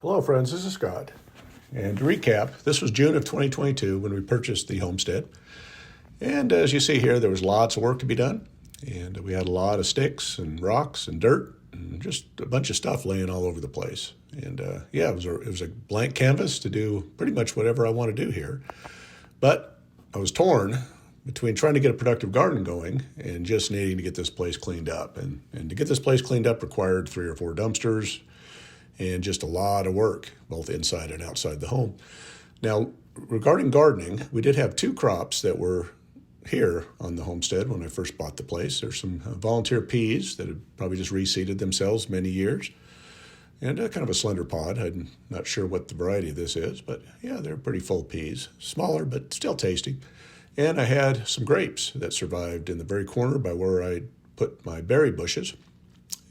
Hello, friends. This is Scott. And to recap, this was June of 2022 when we purchased the homestead. And as you see here, there was lots of work to be done. And we had a lot of sticks and rocks and dirt and just a bunch of stuff laying all over the place. And yeah, it was a blank canvas to do pretty much whatever I want to do here. But I was torn between trying to get a productive garden going and just needing to get this place cleaned up. And to get this place cleaned up required 3 or 4 dumpsters and just a lot of work, both inside and outside the home. Now, regarding gardening, we did have 2 crops that were here on the homestead when I first bought the place. There's some volunteer peas that had probably just reseeded themselves many years, and kind of a slender pod. I'm not sure what the variety of this is, but yeah, they're pretty full peas. Smaller, but still tasty. And I had some grapes that survived in the very corner by where I put my berry bushes.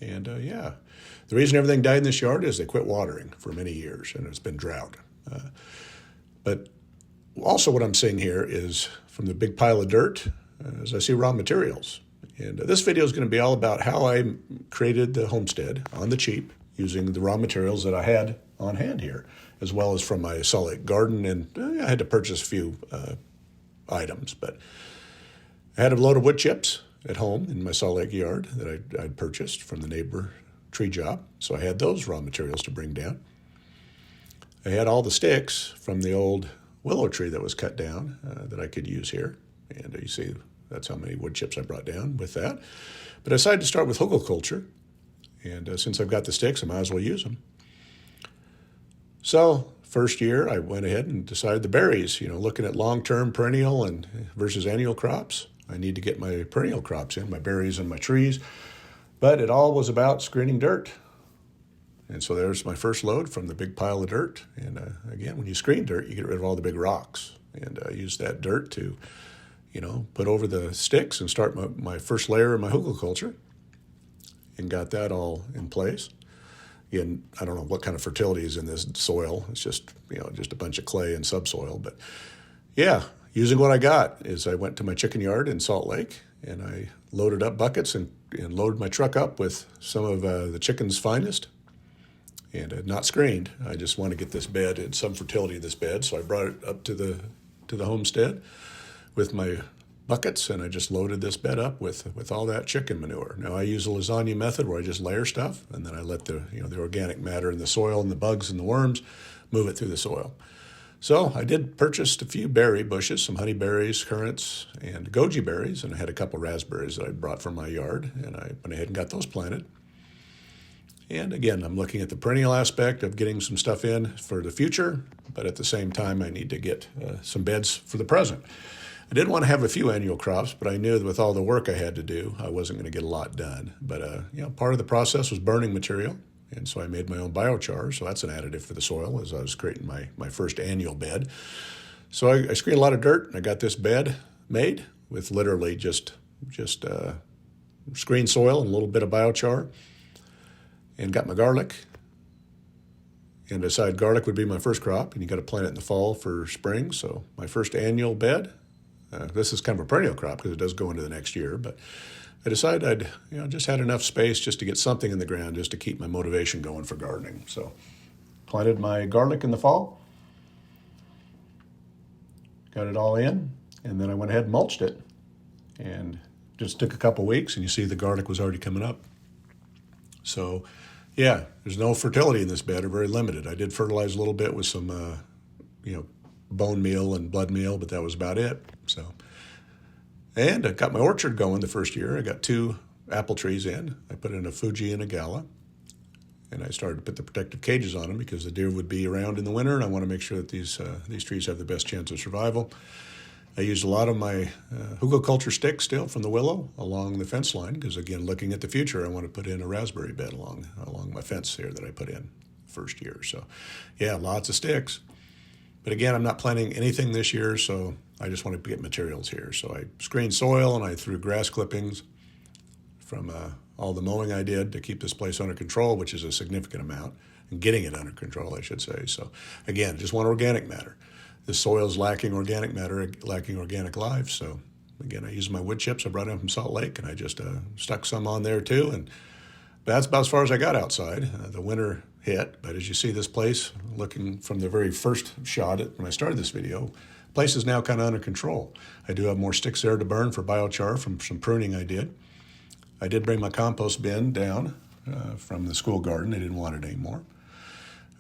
And yeah, the reason everything died in this yard is they quit watering for many years, and it's been drought. But also what I'm seeing here is from the big pile of dirt, as I see raw materials. And this video is going to be all about how I created the homestead on the cheap using the raw materials that I had on hand here, as well as from my Salt Lake garden. And I had to purchase a few items, but I had a load of wood chips at home in my Salt Lake yard that I'd purchased from the neighbor tree job. So I had those raw materials to bring down. I had all the sticks from the old willow tree that was cut down that I could use here. And you see, that's how many wood chips I brought down with that. But I decided to start with hugelkultur. And since I've got the sticks, I might as well use them. So first year, I went ahead and decided the berries, looking at long-term perennial and versus annual crops. I need to get my perennial crops in, my berries and my trees. But it all was about screening dirt. And so there's my first load from the big pile of dirt. And again, when you screen dirt, you get rid of all the big rocks. And I used that dirt to, put over the sticks and start my first layer of my hugelkultur. And got that all in place. Again, I don't know what kind of fertility is in this soil. It's just, just a bunch of clay and subsoil. But yeah, using what I got is I went to my chicken yard in Salt Lake and I loaded up buckets and loaded my truck up with some of the chicken's finest. And not screened. I just want to get this bed and some fertility in this bed. So I brought it up to the homestead with my buckets, and I just loaded this bed up with all that chicken manure. Now I use a lasagna method where I just layer stuff, and then I let the organic matter in the soil and the bugs and the worms move it through the soil. So I did purchase a few berry bushes, some honeyberries, currants, and goji berries, and I had a couple raspberries that I brought from my yard, and I went ahead and got those planted. And again, I'm looking at the perennial aspect of getting some stuff in for the future, but at the same time, I need to get some beds for the present. I did want to have a few annual crops, but I knew that with all the work I had to do, I wasn't going to get a lot done. But part of the process was burning material, and so I made my own biochar, so that's an additive for the soil as I was creating my first annual bed. So I screened a lot of dirt, and I got this bed made with literally just screen soil and a little bit of biochar. And got my garlic, and decided garlic would be my first crop, and you got to plant it in the fall for spring. So my first annual bed, this is kind of a perennial crop because it does go into the next year, but I decided I'd just had enough space just to get something in the ground just to keep my motivation going for gardening. So planted my garlic in the fall, got it all in, and then I went ahead and mulched it, and just took a couple weeks, and you see the garlic was already coming up. So, yeah, there's no fertility in this bed, or very limited. I did fertilize a little bit with some, bone meal and blood meal, but that was about it. So, and I got my orchard going the first year. I got 2 apple trees in. I put in a Fuji and a Gala, and I started to put the protective cages on them because the deer would be around in the winter, and I want to make sure that these trees have the best chance of survival. I used a lot of my hugelkultur sticks still from the willow along the fence line because, again, looking at the future, I want to put in a raspberry bed along my fence here that I put in first year. So, yeah, lots of sticks. But, again, I'm not planting anything this year, so I just want to get materials here. So I screened soil and I threw grass clippings from all the mowing I did to keep this place under control, which is a significant amount, and getting it under control, I should say. So, again, just want organic matter. The soil's lacking organic matter, lacking organic life. So, again, I used my wood chips I brought in from Salt Lake, and I just stuck some on there too. And that's about as far as I got outside. The winter hit, but as you see this place, looking from the very first shot when I started this video, the place is now kind of under control. I do have more sticks there to burn for biochar from some pruning I did. I did bring my compost bin down from the school garden. They didn't want it anymore.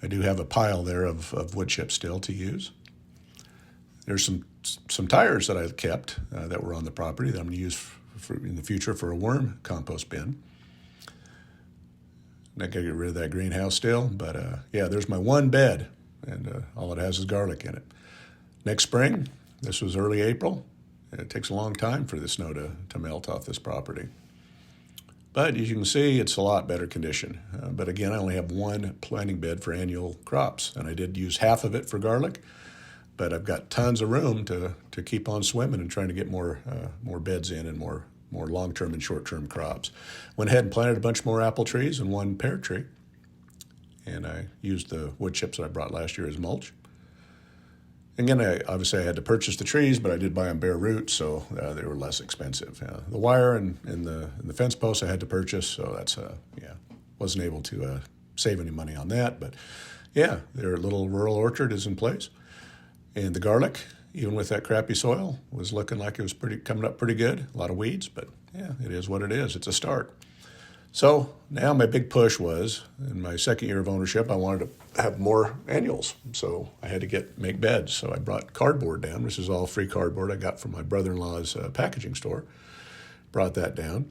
I do have a pile there of wood chips still to use. There's some tires that I kept that were on the property that I'm going to use in the future for a worm compost bin. I got to get rid of that greenhouse still, but yeah, there's my one bed, and all it has is garlic in it. Next spring, this was early April. It takes a long time for the snow to melt off this property. But as you can see, it's a lot better condition. But again, I only have one planting bed for annual crops, and I did use half of it for garlic, but I've got tons of room to keep on swimming and trying to get more beds in and more long-term and short-term crops. Went ahead and planted a bunch more apple trees and one pear tree, and I used the wood chips that I brought last year as mulch. Again, obviously I had to purchase the trees, but I did buy them bare roots, so they were less expensive. The wire and the fence posts I had to purchase, so that's wasn't able to save any money on that. But yeah, their little rural orchard is in place, and the garlic, even with that crappy soil, was looking like it was coming up pretty good. A lot of weeds, but yeah, it is what it is. It's a start. So now my big push was, in my second year of ownership, I wanted to have more annuals. So I had to make beds. So I brought cardboard down. This is all free cardboard I got from my brother-in-law's packaging store. Brought that down.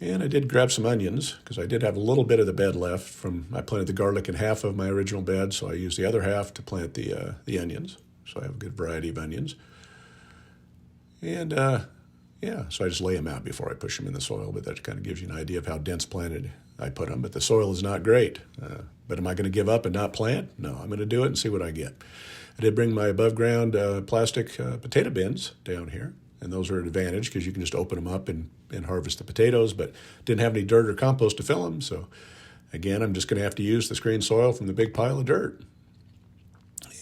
And I did grab some onions, because I did have a little bit of the bed left I planted the garlic in half of my original bed, so I used the other half to plant the onions. So I have a good variety of onions. And yeah, so I just lay them out before I push them in the soil, but that kind of gives you an idea of how dense planted I put them. But the soil is not great. But am I going to give up and not plant? No, I'm going to do it and see what I get. I did bring my above ground plastic potato bins down here, and those are an advantage because you can just open them up and harvest the potatoes, but didn't have any dirt or compost to fill them. So again, I'm just going to have to use the screen soil from the big pile of dirt.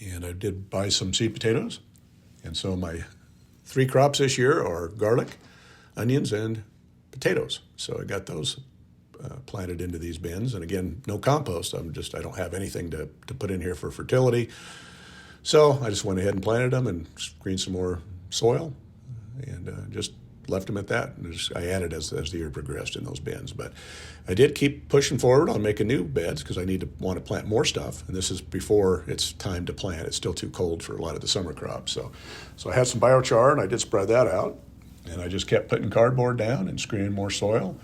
And I did buy some seed potatoes. And so my 3 crops this year are garlic, onions, and potatoes. So I got those planted into these bins. And again, no compost. I don't have anything to put in here for fertility. So I just went ahead and planted them and screened some more soil and just left them at that. And I added as the year progressed in those bins. But I did keep pushing forward on making new beds because I want to plant more stuff. And this is before it's time to plant. It's still too cold for a lot of the summer crops. So I had some biochar and I did spread that out. And I just kept putting cardboard down and screening more soil.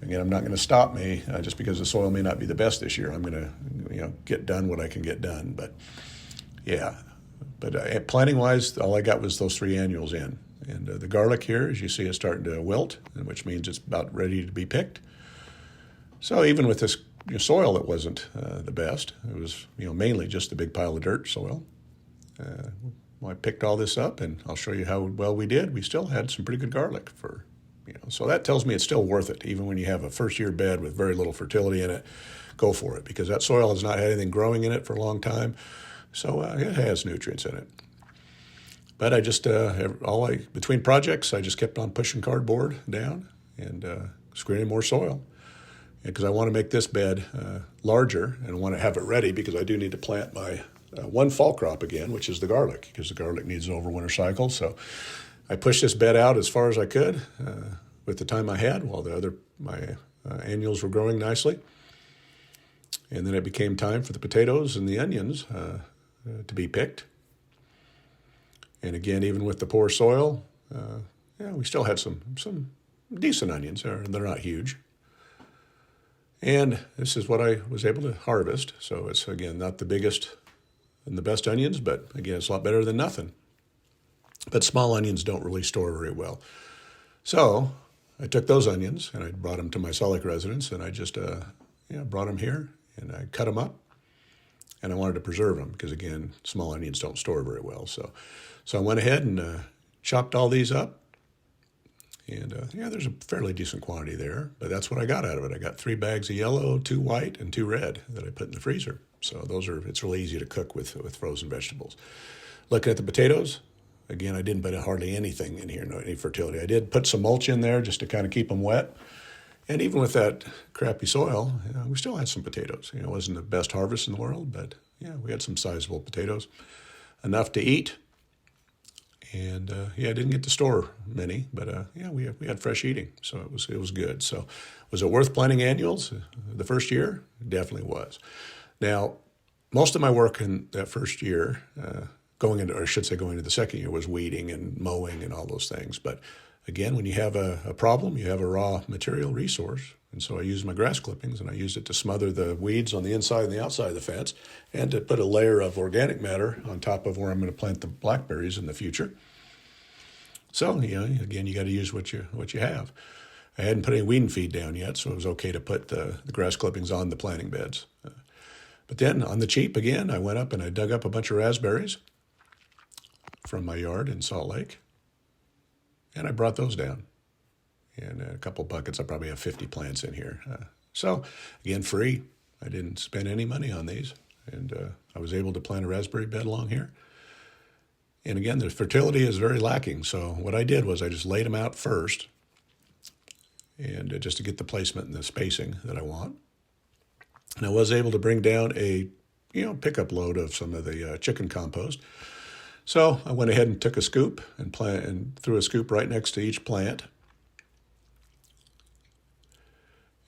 Again, I'm not going to stop me just because the soil may not be the best this year. I'm going to get done what I can get done. But yeah, but planting-wise, all I got was those 3 annuals in. And the garlic here, as you see, is starting to wilt, which means it's about ready to be picked. So even with this soil that wasn't the best, it was mainly just a big pile of dirt soil. I picked all this up, and I'll show you how well we did. We still had some pretty good garlic so that tells me it's still worth it. Even when you have a first-year bed with very little fertility in it, go for it, because that soil has not had anything growing in it for a long time. So it has nutrients in it. But I just, between projects, I just kept on pushing cardboard down and screening more soil. Because I want to make this bed larger, and I want to have it ready because I do need to plant my one fall crop again, which is the garlic, because the garlic needs an overwinter cycle. So I pushed this bed out as far as I could with the time I had while my annuals were growing nicely. And then it became time for the potatoes and the onions to be picked. And again, even with the poor soil, we still had some decent onions. They're not huge. And this is what I was able to harvest. So it's, again, not the biggest and the best onions, but again, it's a lot better than nothing. But small onions don't really store very well. So I took those onions and I brought them to my Solic residence, and I just brought them here and I cut them up. And I wanted to preserve them because, again, small onions don't store very well. So I went ahead and chopped all these up. And there's a fairly decent quantity there, but that's what I got out of it. I got 3 bags of yellow, 2 white, and 2 red that I put in the freezer. So it's really easy to cook with frozen vegetables. Looking at the potatoes, again, I didn't put hardly anything in here, no any fertility. I did put some mulch in there just to kind of keep them wet. And even with that crappy soil, we still had some potatoes. It wasn't the best harvest in the world, but yeah, we had some sizable potatoes, enough to eat. And I didn't get to store many, but we had fresh eating, so it was good. So, was it worth planting annuals the first year? Definitely was. Now, most of my work in that first year, going into the second year, was weeding and mowing and all those things. But again, when you have a problem, you have a raw material resource. And so I used my grass clippings, and I used it to smother the weeds on the inside and the outside of the fence, and to put a layer of organic matter on top of where I'm going to plant the blackberries in the future. So, again, you got to use what you have. I hadn't put any weed and feed down yet, so it was okay to put the grass clippings on the planting beds. But then on the cheap, again, I went up and I dug up a bunch of raspberries from my yard in Salt Lake, and I brought those down. And a couple of buckets. I probably have 50 plants in here. So, again, free. I didn't spend any money on these. And I was able to plant a raspberry bed along here. And again, the fertility is very lacking. So what I did was I just laid them out first, and just to get the placement and the spacing that I want. And I was able to bring down a pickup load of some of the chicken compost. So I went ahead and took a scoop and threw a scoop right next to each plant.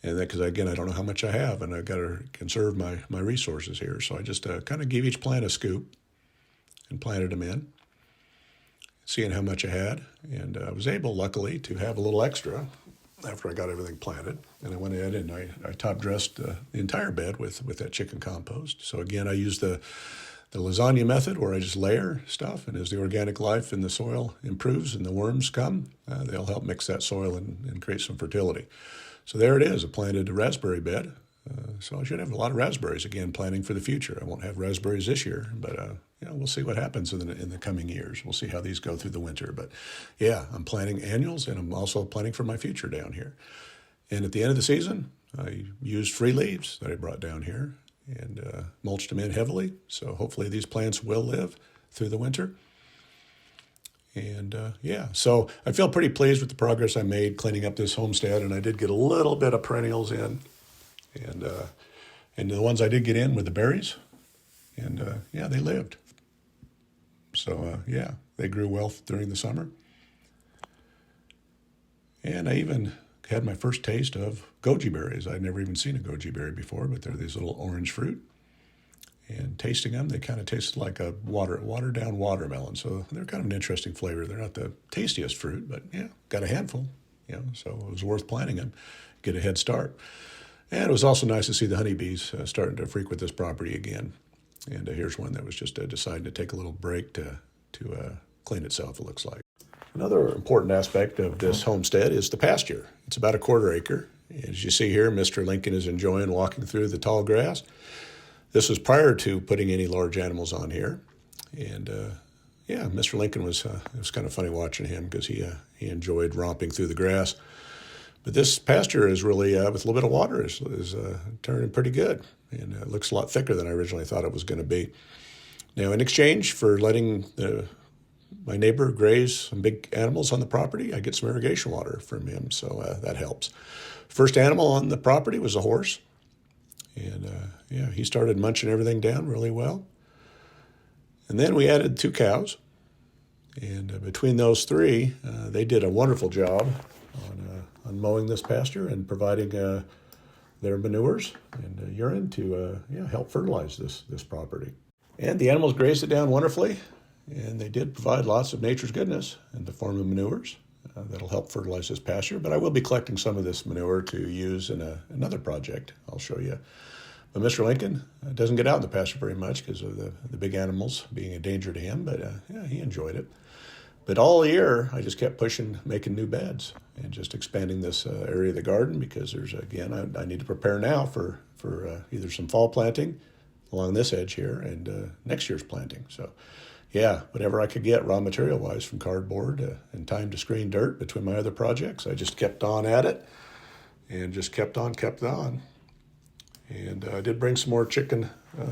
And that, because again, I don't know how much I have, and I've got to conserve my resources here. So I just kind of gave each plant a scoop and planted them in, seeing how much I had. And I was able, luckily, to have a little extra after I got everything planted. And I went ahead and I top-dressed the entire bed with that chicken compost. So again, I used the lasagna method, where I just layer stuff, and as the organic life in the soil improves and the worms come, they'll help mix that soil and create some fertility. So there it is, a planted raspberry bed. So I should have a lot of raspberries, again, planting for the future. I won't have raspberries this year, but we'll see what happens in the coming years. We'll see how these go through the winter. But yeah, I'm planting annuals, and I'm also planning for my future down here. And at the end of the season, I used free leaves that I brought down here and mulched them in heavily. So hopefully these plants will live through the winter. And so I feel pretty pleased with the progress I made cleaning up this homestead, and I did get a little bit of perennials in, and the ones I did get in were the berries, and they lived. So they grew well during the summer, and I even had my first taste of goji berries. I'd never even seen a goji berry before, but they're these little orange fruit. And tasting them, they kind of tasted like a watered down watermelon. So they're kind of an interesting flavor. They're not the tastiest fruit, but got a handful. So it was worth planting them, get a head start. And it was also nice to see the honeybees starting to frequent this property again. And here's one that was just deciding to take a little break to clean itself, it looks like. Another important aspect of this homestead is the pasture. It's about a 1/4 acre. As you see here, Mr. Lincoln is enjoying walking through the tall grass. This was prior to putting any large animals on here. And Mr. Lincoln it was kind of funny watching him, because he enjoyed romping through the grass. But this pasture is really, with a little bit of water, is turning pretty good. And it looks a lot thicker than I originally thought it was going to be. Now, in exchange for letting my neighbor graze some big animals on the property, I get some irrigation water from him, so that helps. First animal on the property was a horse. And he started munching everything down really well. And then we added 2 cows. And between those 3, they did a wonderful job on mowing this pasture and providing their manures and urine to help fertilize this property. And the animals grazed it down wonderfully. And they did provide lots of nature's goodness in the form of manures that'll help fertilize this pasture. But I will be collecting some of this manure to use in another project I'll show you. But Mr. Lincoln doesn't get out in the pasture very much because of the big animals being a danger to him, but he enjoyed it. But all year, I just kept pushing, making new beds and just expanding this area of the garden, because I need to prepare now for either some fall planting along this edge here and next year's planting. So whatever I could get raw material-wise from cardboard and time to screen dirt between my other projects, I just kept on at it and just kept on. And I did bring some more chicken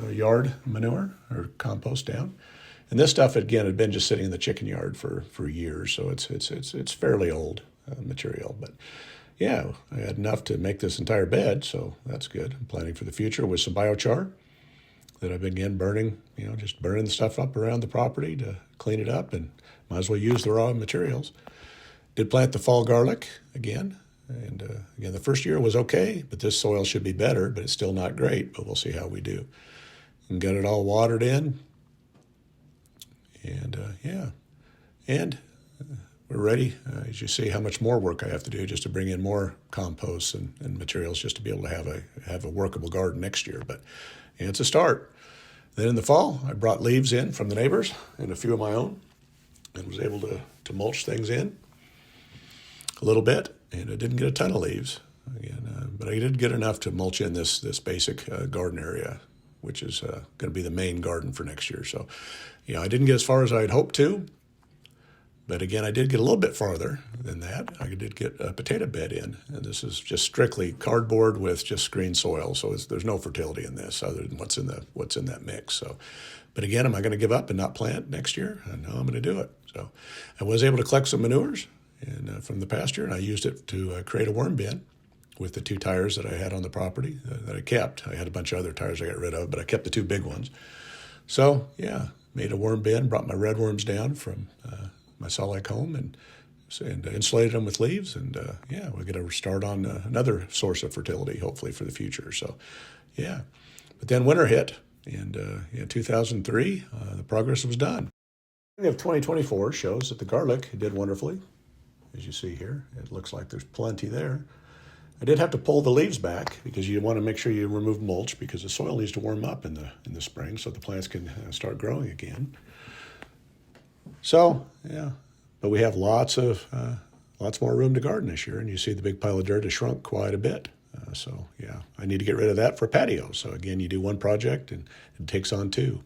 yard manure or compost down. And this stuff, again, had been just sitting in the chicken yard for years, so it's fairly old material. But yeah, I had enough to make this entire bed, so that's good. I'm planning for the future with some biochar that I've been again burning, just burning the stuff up around the property to clean it up, and might as well use the raw materials. Did plant the fall garlic again, and again, the first year was okay, but this soil should be better, but it's still not great, but we'll see how we do. And got it all watered in, and and we're ready. As you see how much more work I have to do just to bring in more compost and materials just to be able to have a workable garden next year. But yeah, it's a start. Then in the fall, I brought leaves in from the neighbors and a few of my own, and was able to mulch things in a little bit. And I didn't get a ton of leaves, again, but I did get enough to mulch in this basic garden area, which is going to be the main garden for next year. So, I didn't get as far as I'd hoped to. But again, I did get a little bit farther than that. I did get a potato bed in, and this is just strictly cardboard with just green soil. So there's no fertility in this other than what's in that mix. So, but again, am I going to give up and not plant next year? No, I'm going to do it. So, I was able to collect some manures from the pasture, and I used it to create a worm bin with the 2 tires that I had on the property that I kept. I had a bunch of other tires I got rid of, but I kept the 2 big ones. So yeah, made a worm bin, brought my red worms down from my Salt home and insulated them with leaves, and we're going to start on another source of fertility, hopefully for the future. So, yeah. But then winter hit, and in 2003, the progress was done. Of 2024 shows that the garlic did wonderfully, as you see here. It looks like there's plenty there. I did have to pull the leaves back because you want to make sure you remove mulch because the soil needs to warm up in the spring so the plants can start growing again. So, yeah, but we have lots more room to garden this year, and you see the big pile of dirt has shrunk quite a bit. So, yeah, I need to get rid of that for patio. So, again, you do one project, and it takes on 2.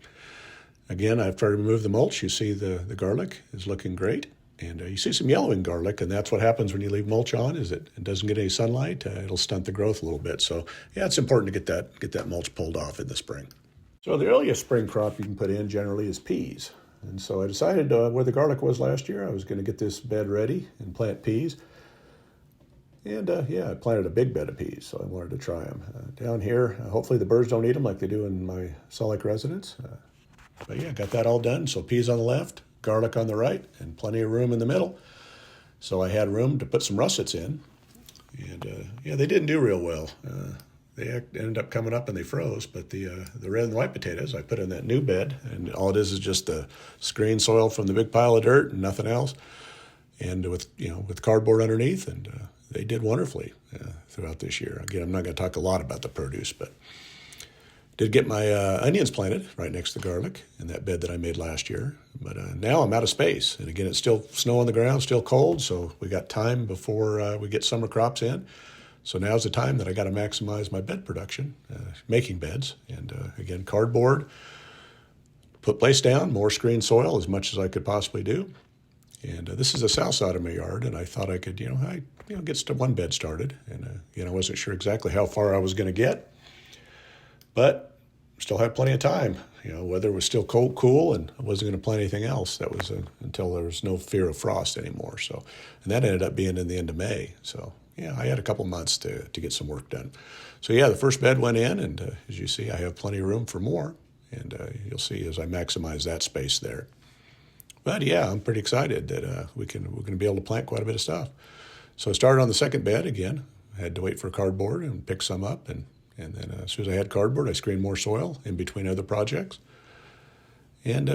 Again, I've tried to remove the mulch. You see the garlic is looking great, and you see some yellowing garlic, and that's what happens when you leave mulch on, is it doesn't get any sunlight. It'll stunt the growth a little bit. So, yeah, it's important to get that mulch pulled off in the spring. So, the earliest spring crop you can put in generally is peas. And so I decided where the garlic was last year, I was going to get this bed ready and plant peas. And I planted a big bed of peas, so I wanted to try them. Down here, hopefully the birds don't eat them like they do in my Salt residence. But yeah, got that all done. So peas on the left, garlic on the right, and plenty of room in the middle. So I had room to put some russets in. And they didn't do real well. They ended up coming up and they froze, but the red and white potatoes I put in that new bed, and all it is just the screen soil from the big pile of dirt and nothing else, and with cardboard underneath, and they did wonderfully throughout this year. Again, I'm not going to talk a lot about the produce, but did get my onions planted right next to the garlic in that bed that I made last year, but now I'm out of space, and again, it's still snow on the ground, still cold, so we got time before we get summer crops in. So now's the time that I got to maximize my bed production, making beds, and again, cardboard, placed down, more screen soil as much as I could possibly do. And this is the south side of my yard, and I thought I could, get one bed started. And I wasn't sure exactly how far I was going to get, but still had plenty of time. Weather was still cool, and I wasn't going to plant anything else. That was until there was no fear of frost anymore. So, and that ended up being in the end of May. So. Yeah, I had a couple months to get some work done. So yeah, the first bed went in, and as you see, I have plenty of room for more, and you'll see as I maximize that space there. But yeah, I'm pretty excited that we're going to be able to plant quite a bit of stuff. So I started on the second bed again. I had to wait for cardboard and pick some up, and then as soon as I had cardboard, I screened more soil in between other projects. And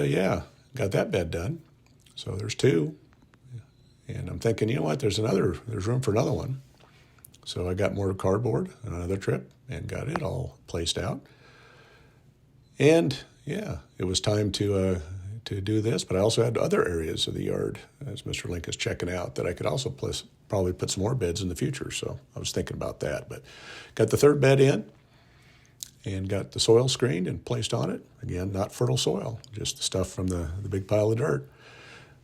got that bed done. So there's 2. And I'm thinking, there's room for another one. So I got more cardboard on another trip and got it all placed out. And yeah, it was time to do this, but I also had other areas of the yard, as Mr. Link is checking out, that I could also probably put some more beds in the future. So I was thinking about that, but got the third bed in and got the soil screened and placed on it. Again, not fertile soil, just the stuff from the big pile of dirt.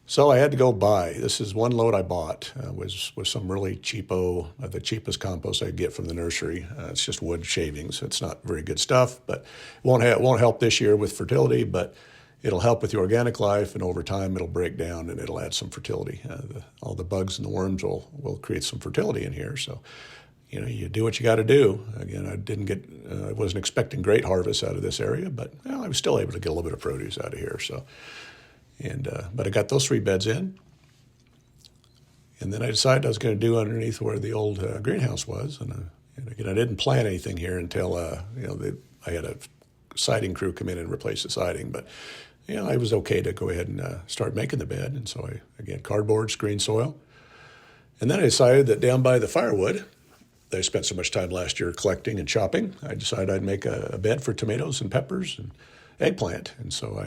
So I had to go buy. This is one load I bought, was some really cheapo, the cheapest compost I could get from the nursery. It's just wood shavings. It's not very good stuff, but it won't help this year with fertility. But it'll help with the organic life, and over time it'll break down and it'll add some fertility. All the bugs and the worms will create some fertility in here. So, you do what you got to do. Again, I wasn't expecting great harvests out of this area, but I was still able to get a little bit of produce out of here. So, but I got those 3 beds in. And then I decided I was going to do underneath where the old greenhouse was. And again, I didn't plant anything here until, I had a siding crew come in and replace the siding. But, I was okay to go ahead and start making the bed. And so again, cardboard, screen soil. And then I decided that down by the firewood, I spent so much time last year collecting and chopping, I decided I'd make a bed for tomatoes and peppers and eggplant. And so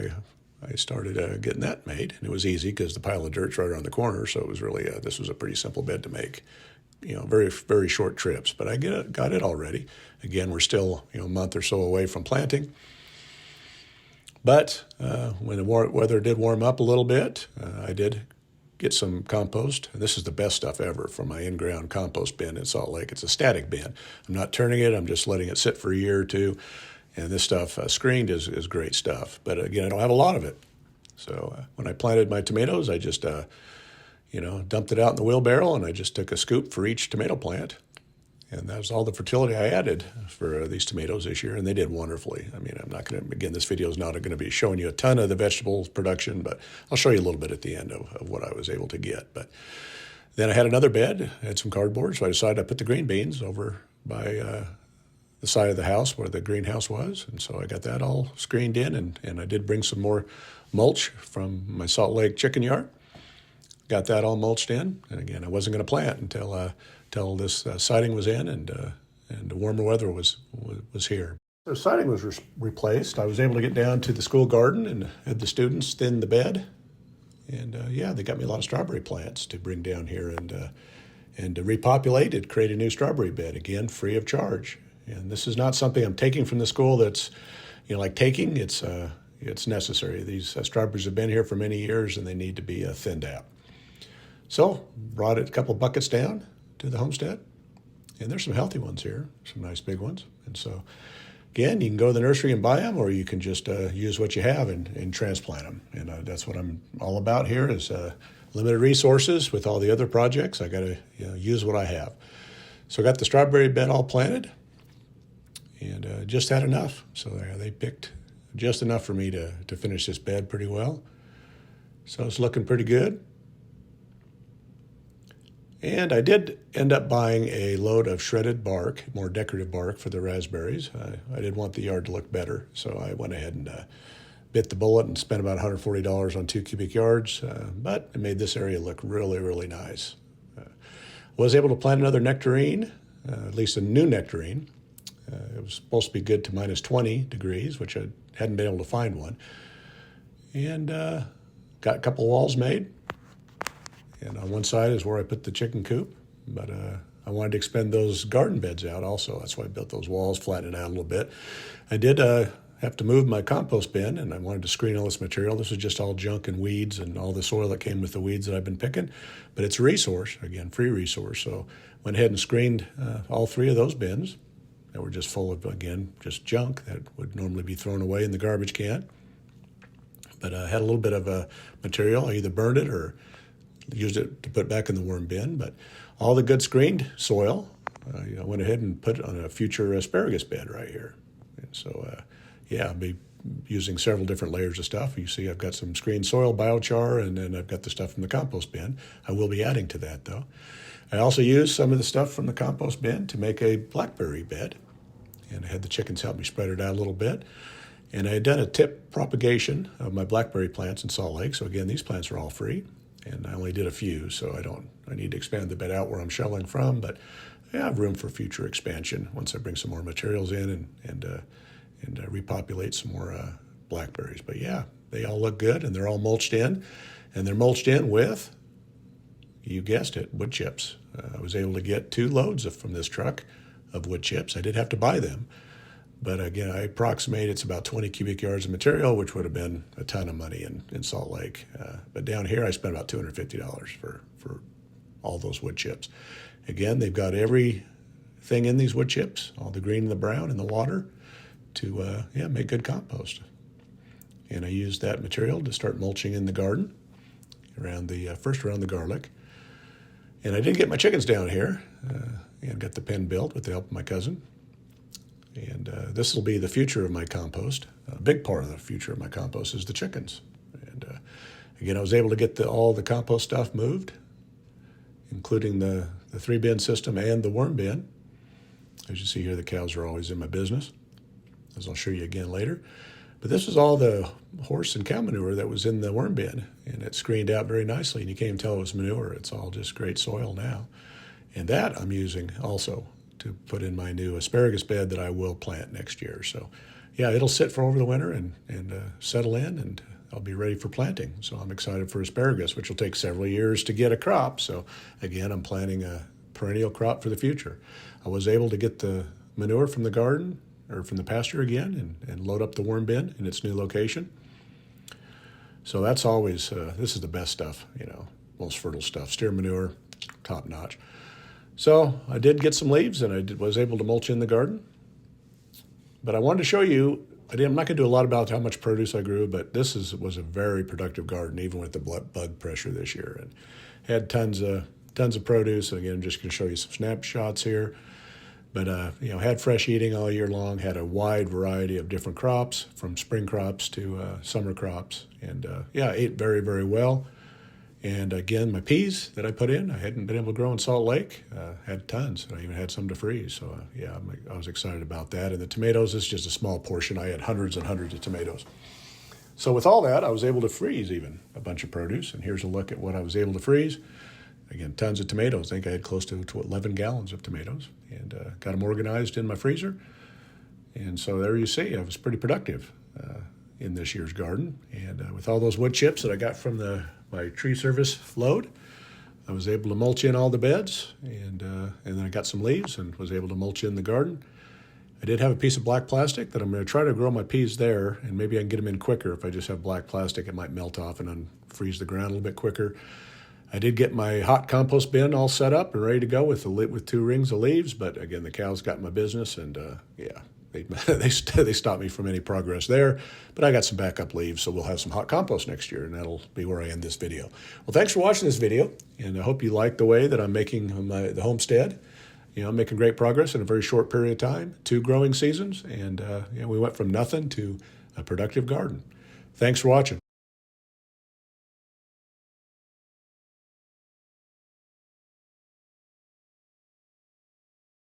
I started getting that made, and it was easy because the pile of dirt's right around the corner. So it was really this was a pretty simple bed to make. Very very short trips, but I got it all ready. Again, we're still a month or so away from planting. But when the weather did warm up a little bit, I did get some compost. And this is the best stuff ever from my in-ground compost bin in Salt Lake. It's a static bin. I'm not turning it. I'm just letting it sit for a year or two. And this stuff, screened, is great stuff. But again, I don't have a lot of it. So when I planted my tomatoes, I just, dumped it out in the wheelbarrow, and I just took a scoop for each tomato plant. And that was all the fertility I added for these tomatoes this year, and they did wonderfully. I mean, I'm not going to, again, this video is not going to be showing you a ton of the vegetable production, but I'll show you a little bit at the end of what I was able to get. But then I had another bed, had some cardboard, so I decided I put the green beans over by the side of the house where the greenhouse was. And so I got that all screened in, and I did bring some more mulch from my Salt Lake chicken yard. Got that all mulched in. And again, I wasn't going to plant until this siding was in and the warmer weather was here. The siding was replaced. I was able to get down to the school garden and had the students thin the bed. And they got me a lot of strawberry plants to bring down here and to repopulate it, create a new strawberry bed, again, free of charge. And this is not something I'm taking from the school that's, like taking. It's necessary. These strawberries have been here for many years, and they need to be thinned out. So brought a couple of buckets down to the homestead, and there's some healthy ones here, some nice big ones. And so, again, you can go to the nursery and buy them, or you can just use what you have and transplant them. And that's what I'm all about here is limited resources with all the other projects. I got to use what I have. So I got the strawberry bed all planted, and just had enough. So they picked just enough for me to finish this bed pretty well. So it's looking pretty good. And I did end up buying a load of shredded bark, more decorative bark for the raspberries. I did want the yard to look better, so I went ahead and bit the bullet and spent about $140 on 2 cubic yards, but it made this area look really, really nice. Was able to plant another nectarine, at least a new nectarine. It was supposed to be good to minus 20 degrees, which I hadn't been able to find one. And got a couple of walls made. And on one side is where I put the chicken coop, but I wanted to expand those garden beds out also. That's why I built those walls, flattened it out a little bit. I did have to move my compost bin, and I wanted to screen all this material. This was just all junk and weeds and all the soil that came with the weeds that I've been picking. But it's a resource, again, free resource. So went ahead and screened all 3 of those bins that were just full of, again, just junk that would normally be thrown away in the garbage can. But I had a little bit of material. I either burned it or used it to put back in the worm bin. But all the good screened soil, I went ahead and put it on a future asparagus bed right here. And so, I'll be using several different layers of stuff. You see I've got some screened soil, biochar, and then I've got the stuff from the compost bin. I will be adding to that, though. I also used some of the stuff from the compost bin to make a blackberry bed. And I had the chickens help me spread it out a little bit. And I had done a tip propagation of my blackberry plants in Salt Lake. So again, these plants are all free. And I only did a few, so I need to expand the bed out where I'm shelling from, but I have room for future expansion once I bring some more materials in and repopulate some more blackberries. But yeah, they all look good, and they're all mulched in, and they're mulched in with, you guessed it, wood chips. I was able to get 2 loads from this truck of wood chips. I did have to buy them. But again, I approximate it's about 20 cubic yards of material, which would have been a ton of money in Salt Lake. But down here, I spent about $250 for all those wood chips. Again, they've got everything in these wood chips, all the green and the brown and the water, to make good compost. and I used that material to start mulching in the garden first around the garlic. And I did get my chickens down here and got the pen built with the help of my cousin. And this will be the future of my compost. A big part of the future of my compost is the chickens. And again, I was able to get all the compost stuff moved, including the 3-bin system and the worm bin. As you see here, the cows are always in my business, as I'll show you again later. But this was all the horse and cow manure that was in the worm bin, and it screened out very nicely, and you can't even tell it was manure. It's all just great soil now. And that I'm using also to put in my new asparagus bed that I will plant next year. So yeah, it'll sit for over the winter and settle in, and I'll be ready for planting. So I'm excited for asparagus, which will take several years to get a crop. So again, I'm planting a perennial crop for the future. I was able to get the manure from the garden or from the pasture again and load up the worm bin in its new location. So that's always, this is the best stuff, most fertile stuff. Steer manure, top notch. So I did get some leaves, and I was able to mulch in the garden. But I wanted to show you, I'm not going to do a lot about how much produce I grew, but this was a very productive garden, even with the bug pressure this year. And had tons of produce. And again, I'm just going to show you some snapshots here. But, had fresh eating all year long, had a wide variety of different crops, from spring crops to summer crops. And, ate very, very well. And again, my peas that I put in, I hadn't been able to grow in Salt Lake, had tons. I even had some to freeze. So, I was excited about that. And the tomatoes is just a small portion. I had hundreds and hundreds of tomatoes. So with all that, I was able to freeze even a bunch of produce. And here's a look at what I was able to freeze. Again, tons of tomatoes. I think I had close to 11 gallons of tomatoes, and got them organized in my freezer. And so there you see, I was pretty productive in this year's garden. And with all those wood chips that I got from my tree service load, I was able to mulch in all the beds, and then I got some leaves and was able to mulch in the garden. I did have a piece of black plastic that I'm going to try to grow my peas there, and maybe I can get them in quicker. If I just have black plastic, it might melt off and unfreeze the ground a little bit quicker. I did get my hot compost bin all set up and ready to go with 2 rings of leaves, but again, the cows got in my business, and they stopped me from any progress there. But I got some backup leaves, so we'll have some hot compost next year, and that'll be where I end this video. Well, thanks for watching this video, and I hope you like the way that I'm making the homestead. I'm making great progress in a very short period of time, 2 growing seasons, and we went from nothing to a productive garden. Thanks for watching.